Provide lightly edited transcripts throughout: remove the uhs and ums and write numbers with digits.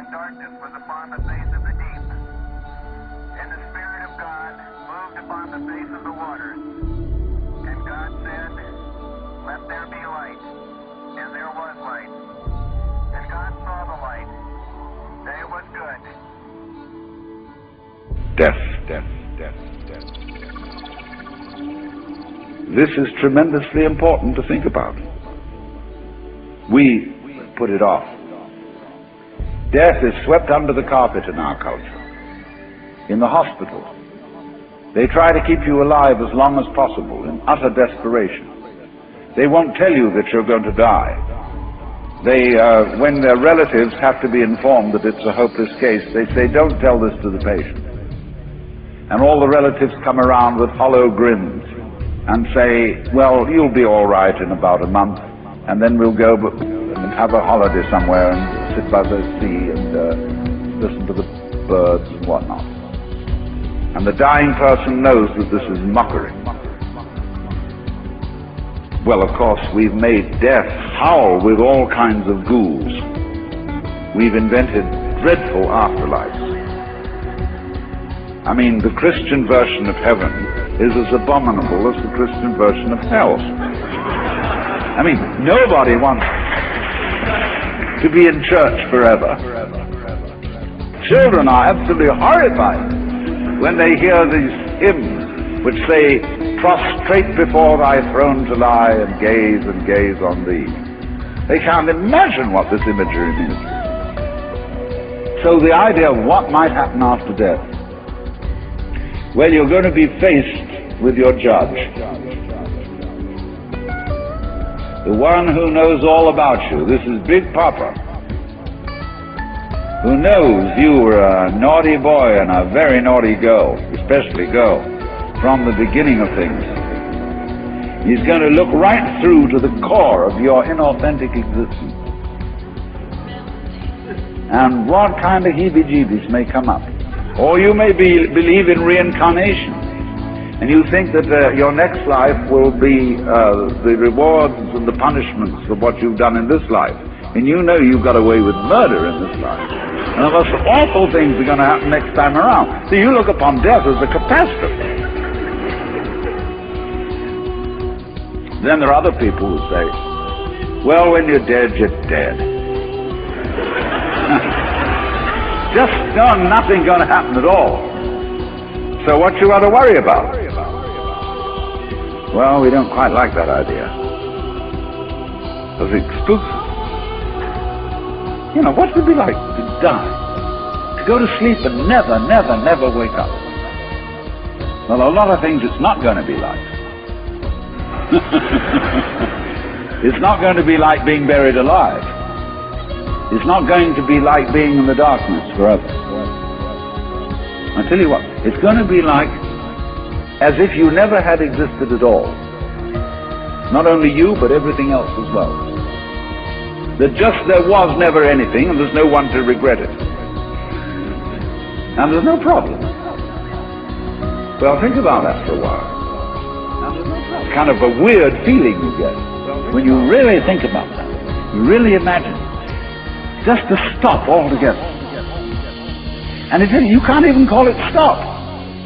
and darkness was upon the face of the deep. And the Spirit of God moved upon the face of the waters. And God said, "Let there be light." And there was light. And God saw the light, that it was good. Death, death, death, death. This is tremendously important to think about. We put it off. Death is swept under the carpet in our culture. In the hospital, they try to keep you alive as long as possible in utter desperation. They won't tell you that you're going to die. When their relatives have to be informed that it's a hopeless case, they say, "Don't tell this to the patient." And all the relatives come around with hollow grins and say, "Well, you'll be all right in about a month, and then we'll go and have a holiday somewhere and sit by the sea and listen to the birds and whatnot." And the dying person knows that this is mockery. Well, of course, we've made death howl with all kinds of ghouls. We've invented dreadful afterlives. I mean, the Christian version of heaven is as abominable as the Christian version of hell. I mean, nobody wants to be in church forever. Children are absolutely horrified when they hear these hymns which say, "Prostrate before thy throne to lie and gaze on thee." They can't imagine what this imagery means. So the idea of what might happen after death, well, you're going to be faced with your judge, the one who knows all about you. This is Big Papa, who knows you were a naughty boy and a very naughty girl, especially girl, from the beginning of things. He's going to look right through to the core of your inauthentic existence. And what kind of heebie-jeebies may come up. Or you may believe in reincarnation, and you think that your next life will be the rewards and the punishments of what you've done in this life. And you know you've got away with murder in this life. And of course, awful things are going to happen next time around. So you look upon death as a catastrophe. Then there are other people who say, "Well, when you're dead, you're dead." Just nothing going to happen at all. So what you got to worry about? Well, we don't quite like that idea, because it spooks us. You know, what would it be like to die? To go to sleep and never wake up? Well, a lot of things it's not going to be like. It's not going to be like being buried alive. It's not going to be like being in the darkness forever. I tell you what, it's going to be like as if you never had existed at all. Not only you, but everything else as well. That there was never anything, and there's no one to regret it. And there's no problem. Well, think about that for a while. It's kind of a weird feeling you get when you really think about that. You really imagine just to stop altogether. And you can't even call it stop,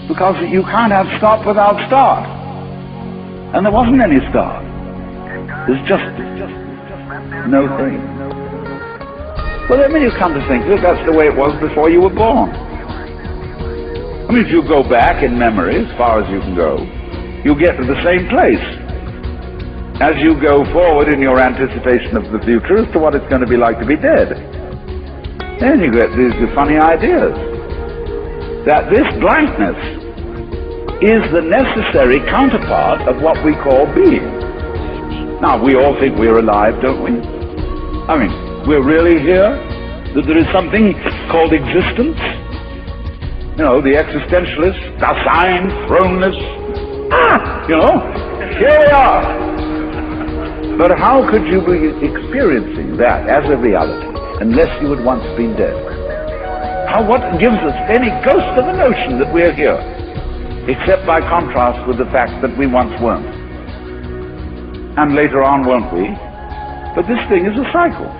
because you can't have stop without start. And there wasn't any start. There's just no thing. Well, then when you come to think of it, that's the way it was before you were born. I mean, if you go back in memory as far as you can go, you get to the same place. As you go forward in your anticipation of the future as to what it's going to be like to be dead, then you get these funny ideas that this blankness is the necessary counterpart of what we call being. Now, we all think we're alive, don't we? I mean, we're really here? That there is something called existence? You know, the existentialists, Dasein, thrownness. You know, here we are. But how could you be experiencing that as a reality unless you had once been dead? What gives us any ghost of a notion that we're here, except by contrast with the fact that we once weren't? And later on, won't we? But this thing is a cycle.